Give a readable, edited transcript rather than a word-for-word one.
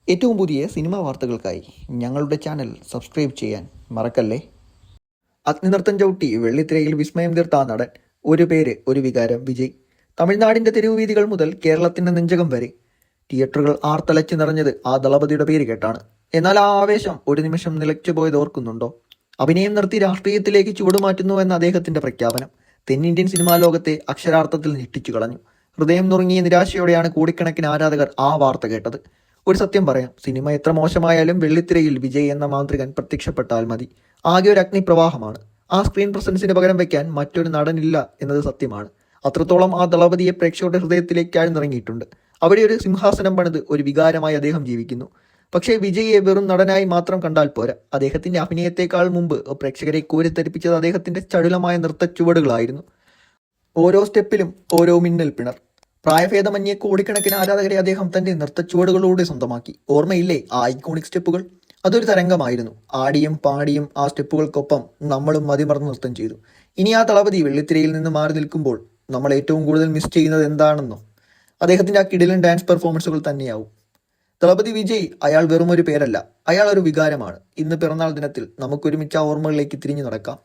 ഏറ്റവും പുതിയ സിനിമാ വാർത്തകൾക്കായി ഞങ്ങളുടെ ചാനൽ സബ്സ്ക്രൈബ് ചെയ്യാൻ മറക്കല്ലേ. അഗ്നിനൃത്തം ചവിട്ടി വെള്ളിത്തിരയിൽ വിസ്മയം തീർത്ത നടൻ. ഒരു പേര് ഒരു വികാരം വിജയ്. തമിഴ്നാടിന്റെ തെരുവുവീഥികൾ മുതൽ കേരളത്തിന്റെ നെഞ്ചകം വരെ തിയേറ്ററുകൾ ആർത്തലച്ച് നിറഞ്ഞത് ആ ദളപതിയുടെ പേര് കേട്ടാണ്. എന്നാൽ ആ ആവേശം ഒരു നിമിഷം നിലച്ചുപോയത് ഓർക്കുന്നുണ്ടോ? അഭിനയം നിർത്തി രാഷ്ട്രീയത്തിലേക്ക് ചുവടുമാറ്റുന്നുവെന്ന അദ്ദേഹത്തിന്റെ പ്രഖ്യാപനം തെന്നിന്ത്യൻ സിനിമാ ലോകത്തെ അക്ഷരാർത്ഥത്തിൽ ഞെട്ടിച്ചു കളഞ്ഞു. ഹൃദയം നുറുങ്ങിയ നിരാശയോടെയാണ് കോടിക്കണക്കിന് ആരാധകർ ആ വാർത്ത കേട്ടത്. ഒരു സത്യം പറയാം, സിനിമ എത്ര മോശമായാലും വെള്ളിത്തിരയിൽ വിജയ് എന്ന മാന്ത്രികൻ പ്രത്യക്ഷപ്പെട്ടാൽ മതി. ആകെ ഒരു അഗ്നിപ്രവാഹമാണ്. ആ സ്ക്രീൻ പ്രസൻസിന് പകരം വയ്ക്കാൻ മറ്റൊരു നടനില്ല എന്നത് സത്യമാണ്. അത്രത്തോളം ആ ദളപതിയെ പ്രേക്ഷകരുടെ ഹൃദയത്തിലേക്ക് ആഴ്ന്നിറങ്ങിയിട്ടുണ്ട്. അവിടെ ഒരു സിംഹാസനം പണിത് ഒരു വികാരമായി അദ്ദേഹം ജീവിക്കുന്നു. പക്ഷേ വിജയെ വെറും നടനായി മാത്രം കണ്ടാൽ പോരാ. അദ്ദേഹത്തിന്റെ അഭിനയത്തെക്കാൾ മുമ്പ് പ്രേക്ഷകരെ കോരിത്തരിപ്പിച്ചത് അദ്ദേഹത്തിന്റെ ചടുലമായ നൃത്ത ചുവടുകളായിരുന്നു. ഓരോ സ്റ്റെപ്പിലും ഓരോ മിന്നൽ പിണർ. പ്രായഭേദമന്യേ കോടിക്കണക്കിന് ആരാധകരെ അദ്ദേഹം തന്റെ നൃത്തച്ചുവടുകളോടെ സ്വന്തമാക്കി. ഓർമ്മയില്ലേ ആ ഐക്കോണിക് സ്റ്റെപ്പുകൾ? അതൊരു തരംഗമായിരുന്നു. ആടിയും പാടിയും ആ സ്റ്റെപ്പുകൾക്കൊപ്പം നമ്മളും മതിമറന്ന് നൃത്തം ചെയ്തു. ഇനി ആ ദളപതി വെള്ളിത്തിരയിൽ നിന്ന് മാറി നിൽക്കുമ്പോൾ നമ്മൾ ഏറ്റവും കൂടുതൽ മിസ് ചെയ്യുന്നത് എന്താണെന്നോ? അദ്ദേഹത്തിന്റെ ആ കിടിലൻ ഡാൻസ് പെർഫോമൻസുകൾ തന്നെയാവും. ദളപതി വിജയ് അയാൾ വെറും ഒരു പേരല്ല, അയാൾ ഒരു വികാരമാണ്. ഇന്ന് പിറന്നാൾ ദിനത്തിൽ നമുക്കൊരുമിച്ച് ആ ഓർമ്മകളിലേക്ക് തിരിഞ്ഞു നടക്കാം.